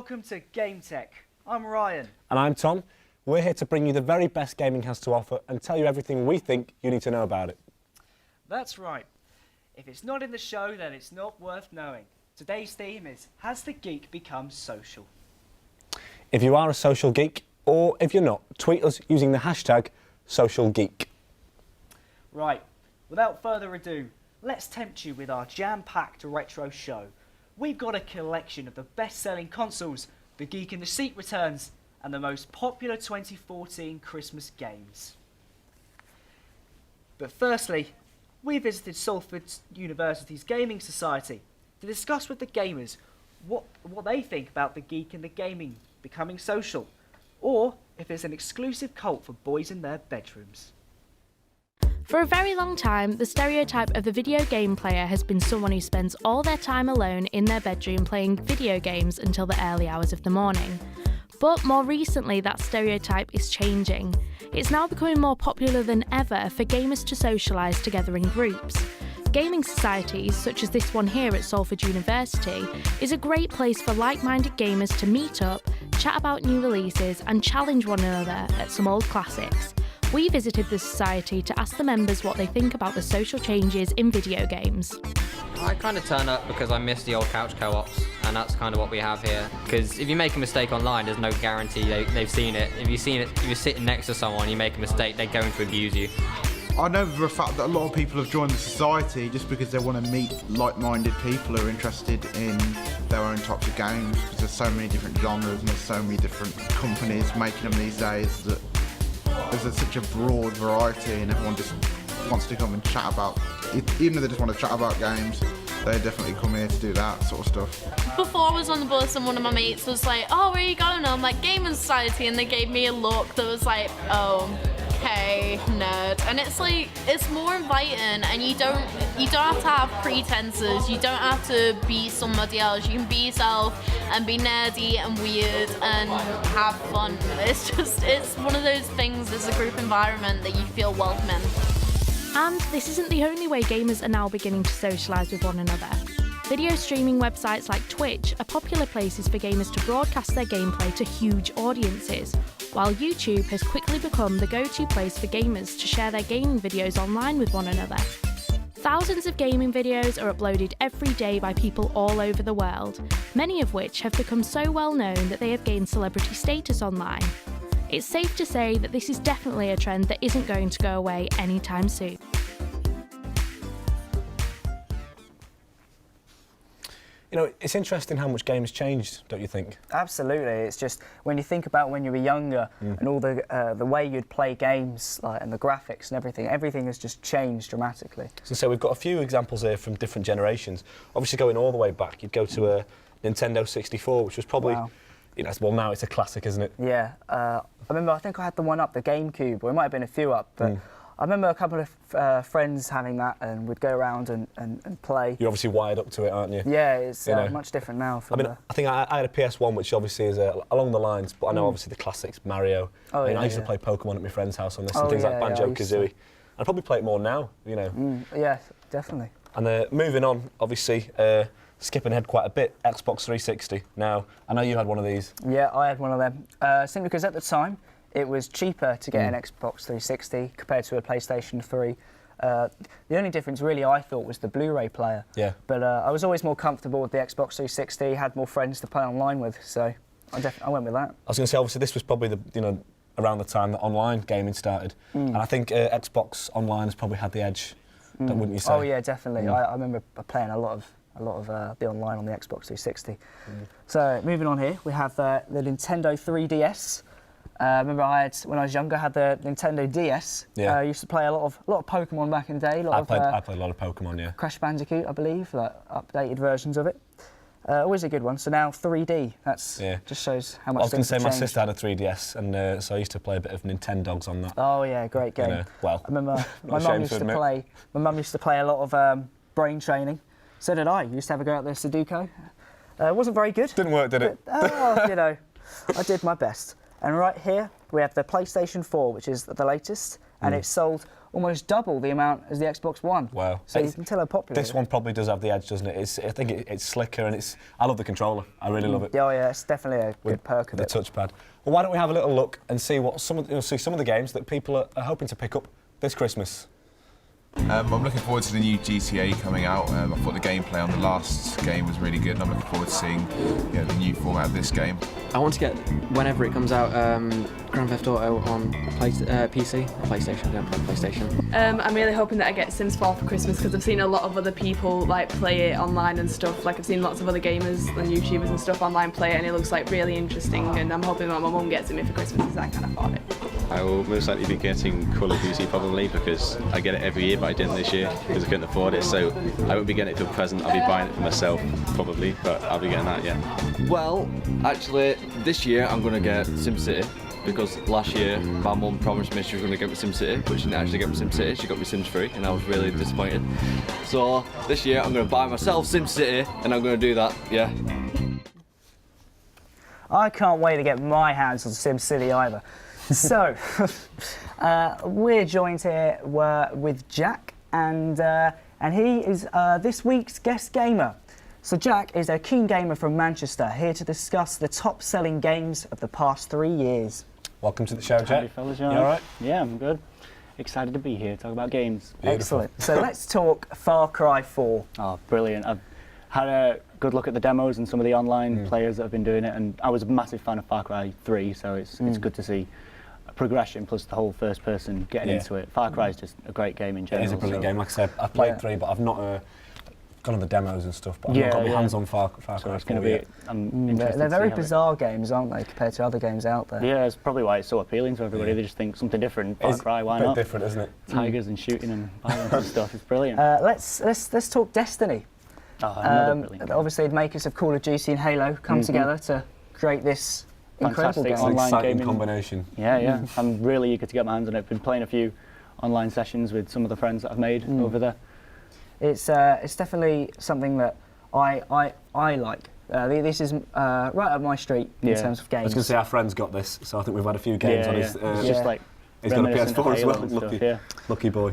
welcome to Game Tech. I'm Ryan. And I'm Tom. We're here to bring you the very best gaming has to offer and tell you everything we think you need to know about it. That's right. If it's not in the show, then it's not worth knowing. Today's theme is, has the geek become social? If you are a social geek, or if you're not, tweet us using the hashtag #SocialGeek. Right, without further ado, let's tempt you with our jam-packed retro show. We've got a collection of the best-selling consoles, the Geek in the Seat returns, and the most popular 2014 Christmas games. But firstly, we visited Salford University's Gaming Society to discuss with the gamers what they think about the geek and the gaming becoming social, or if it's an exclusive cult for boys in their bedrooms. For a very long time, the stereotype of the video game player has been someone who spends all their time alone in their bedroom playing video games until the early hours of the morning. But more recently, that stereotype is changing. It's now becoming more popular than ever for gamers to socialise together in groups. Gaming societies, such as this one here at Salford University, is a great place for like-minded gamers to meet up, chat about new releases and challenge one another at some old classics. We visited the society to ask the members what they think about the social changes in video games. I kind of turn up because I miss the old couch co-ops, and that's kind of what we have here. Because if you make a mistake online, there's no guarantee they've seen it. If you're sitting next to someone, you make a mistake, they're going to abuse you. I know for a fact that a lot of people have joined the society just because they want to meet like-minded people who are interested in their own types of games, because there's so many different genres and there's so many different companies making them these days that there's such a broad variety, and everyone just wants to come and chat about it. Even if they just want to chat about games, they definitely come here to do that sort of stuff. Before I was on the bus and one of my mates was like, "Oh, where are you going?" I'm like, "Gaming Society," and they gave me a look that was like, "Oh, okay, nerd." And it's like, it's more inviting, and you don't have to have pretenses. You don't have to be somebody else. You can be yourself and be nerdy and weird and have fun. It's one of those things. It's a group environment that you feel welcome in. And this isn't the only way gamers are now beginning to socialise with one another. Video streaming websites like Twitch are popular places for gamers to broadcast their gameplay to huge audiences, while YouTube has quickly become the go-to place for gamers to share their gaming videos online with one another. Thousands of gaming videos are uploaded every day by people all over the world, many of which have become so well known that they have gained celebrity status online. It's safe to say that this is definitely a trend that isn't going to go away anytime soon. You know, it's interesting how much games changed, don't you think? Absolutely. It's just when you think about when you were younger and all the way you'd play games, like, and the graphics and everything has just changed dramatically. So we've got a few examples here from different generations. Obviously, going all the way back, you'd go to a Nintendo 64, which was probably, Wow. you know, well, now it's a classic, isn't it? Yeah. I think I had the one up, the GameCube, or it might have been a few up, but I remember a couple of friends having that, and we'd go around and play. You're obviously wired up to it, aren't you? Yeah, it's You know. much different now. I think I had a PS1, which obviously is along the lines, but I know obviously the classics, Mario. Oh, I yeah, used to yeah. play Pokemon at my friend's house on this, Oh, and things yeah, like yeah, I used Banjo-Kazooie. I'd probably play it more now, you know. Yeah, definitely. And moving on, obviously, skipping ahead quite a bit, Xbox 360. Now, I know you had one of these. Yeah, I had one of them. Simply because at the time, it was cheaper to get an Xbox 360 compared to a PlayStation 3. The only difference really I thought was the Blu-ray player. Yeah. But I was always more comfortable with the Xbox 360, had more friends to play online with, so I went with that. I was going to say, obviously, this was probably around the time that online gaming started, and I think Xbox Online has probably had the edge, wouldn't you say? Oh yeah, definitely. I remember playing a lot of the online on the Xbox 360. So moving on here, we have the Nintendo 3DS. I remember when I was younger, I had the Nintendo DS. Yeah. I used to play a lot of Pokemon back in the day. I played a lot of Pokemon, yeah. Crash Bandicoot, I believe, like updated versions of it. Always a good one. So now 3D. Just shows how much. I was going to say my changed. sister had a 3DS, and so I used to play a bit of Nintendogs on that. Oh yeah, great game. You know, well, I remember my ashamed mum used to to admit. play. My mum used to play a lot of brain training. So did I. Used to have a go at the Sudoku. It wasn't very good. Didn't work, did it? But, you know, I did my best. And right here we have the PlayStation 4, which is the latest, and it sold almost double the amount as the Xbox One. Wow. So you can tell how popular This one probably does have the edge, doesn't it? I think it's slicker, and I love the controller. I really love it. Oh yeah, it's definitely a good perk of the it. touchpad. Well, why don't we have a little look and see what some of the games that people are hoping to pick up this Christmas? I'm looking forward to the new GTA coming out. I thought the gameplay on the last game was really good, and I'm looking forward to seeing the new format of this game. I want to get, whenever it comes out, Grand Theft Auto on PC or PlayStation. I don't play PlayStation. I'm really hoping that I get Sims 4 for Christmas because I've seen a lot of other people like play it online and stuff. Like I've seen lots of other gamers and YouTubers and stuff online play it, and it looks like really interesting. And I'm hoping that my mum gets it me for Christmas because I can't afford it. I will most likely be getting Call of Duty probably because I get it every year, but I didn't this year because I couldn't afford it. So I won't be getting it for a present. I'll be buying it for myself probably, but I'll be getting that, yeah. Well, actually, this year I'm going to get SimCity because last year my mum promised me she was going to get me SimCity, but she didn't actually get me SimCity. She got me Sims 3, and I was really disappointed. So this year I'm going to buy myself SimCity, and I'm going to do that. Yeah. I can't wait to get my hands on SimCity either. So, we're joined here with Jack, and he is this week's guest gamer. So Jack is a keen gamer from Manchester, here to discuss the top-selling games of the past 3 years. Welcome to the show, Jack. Howdy, fellas. You all right? Yeah, I'm good. Excited to be here, talk about games. Beautiful. Excellent. So let's talk Far Cry 4. Oh, brilliant. I've had a good look at the demos and some of the online players that have been doing it, and I was a massive fan of Far Cry 3, so it's good to see progression plus the whole first person getting into it. Far Cry is just a great game in general. It is a brilliant game. Like I said, I've played 3, but I've not gone on the demos and stuff, but I've not got my hands on Far Cry 4 it's going to be, I'm interested They're to very see bizarre games, aren't they, compared to other games out there? Yeah, it's probably why it's so appealing to everybody. They just think something different. Far Cry, why not? It's a bit different, isn't it? Tigers and shooting and violence and stuff. It's brilliant. Let's talk Destiny. Another brilliant game. Obviously, the makers of Call of Duty and Halo come together to create this incredible Fantastic game. online Exciting gaming combination. Yeah. I'm really eager to get my hands on it. I've been playing a few online sessions with some of the friends that I've made over there. It's definitely something that I like. This is right up my street in terms of games. I was going to say our friend's got this, so I think we've had a few games on his. It's just like he's got a reminiscent of PS4 as Halo well. and stuff, Lucky boy.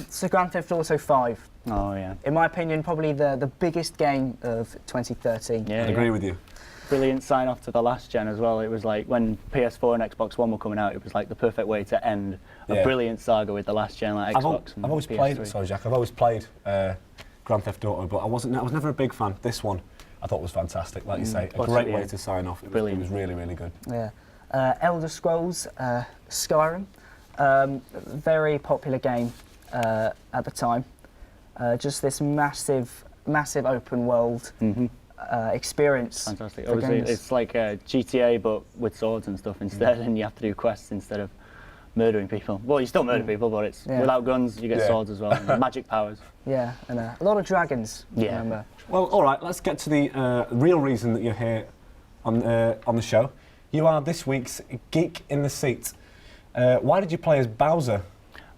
So Grand Theft Auto 5. Oh yeah. In my opinion, probably the biggest game of 2013. I agree with you. Brilliant sign off to the last gen as well. It was like when PS4 and Xbox One were coming out, it was like the perfect way to end a brilliant saga with the last gen, like Xbox. I've always played. Sorry, Jack. I've always played Grand Theft Auto, but I was never a big fan. This one I thought was fantastic. Like you say, a great way to sign off. It was really, really good. Yeah. Elder Scrolls, Skyrim, very popular game at the time. Just this massive open world experience. Fantastic. Obviously, it's like GTA but with swords and stuff instead, and you have to do quests instead of murdering people. Well, you still murder people, but it's without guns. You get swords as well, and magic powers. Yeah, and a lot of dragons. Yeah. Remember. Well, all right. Let's get to the real reason that you're here on the show. You are this week's geek in the seat. Why did you play as Bowser?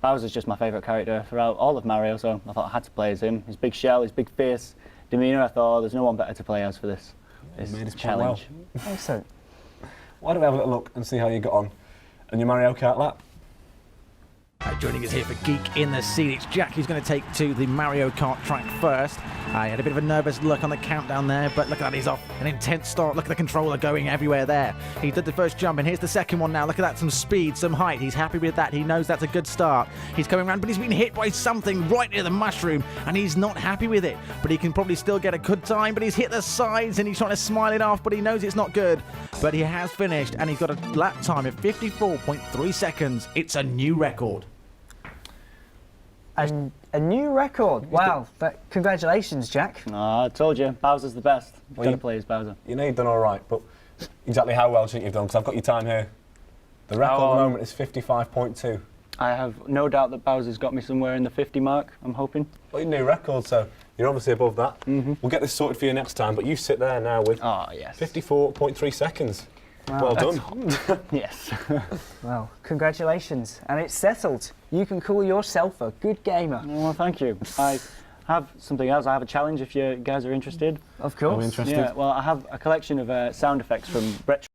Bowser's just my favourite character throughout all of Mario, so I thought I had to play as him. His big shell, his big fierce demeanour. I thought there's no one better to play as for this challenge. Excellent. Why don't we have a little look and see how you got on in your Mario Kart lap? Joining us here for Geek in the Seat, it's Jack who's going to take to the Mario Kart track first. I had a bit of a nervous look on the countdown there, but look at that, he's off. An intense start. Look at the controller going everywhere there. He did the first jump, and here's the second one now. Look at that, some speed, some height. He's happy with that. He knows that's a good start. He's coming around, but he's been hit by something right near the mushroom, and he's not happy with it. But he can probably still get a good time, but he's hit the sides, and he's trying to smile it off, but he knows it's not good. But he has finished, and he's got a lap time of 54.3 seconds. It's a new record. A new record. Wow. Congratulations, Jack. I told you, Bowser's the best. Got to play as Bowser. You know you've done all right, but exactly how well do you think you've done? Because I've got your time here. The record at the moment is 55.2. I have no doubt that Bowser's got me somewhere in the 50 mark, I'm hoping. Well, your new record, so you're obviously above that. We'll get this sorted for you next time, but you sit there now with 54.3 seconds. Wow. Well done. Yes. Well, congratulations. And it's settled. You can call yourself a good gamer. Well, thank you. I have something else. I have a challenge if you guys are interested. Of course. I'm interested. Yeah, well, I have a collection of sound effects from retro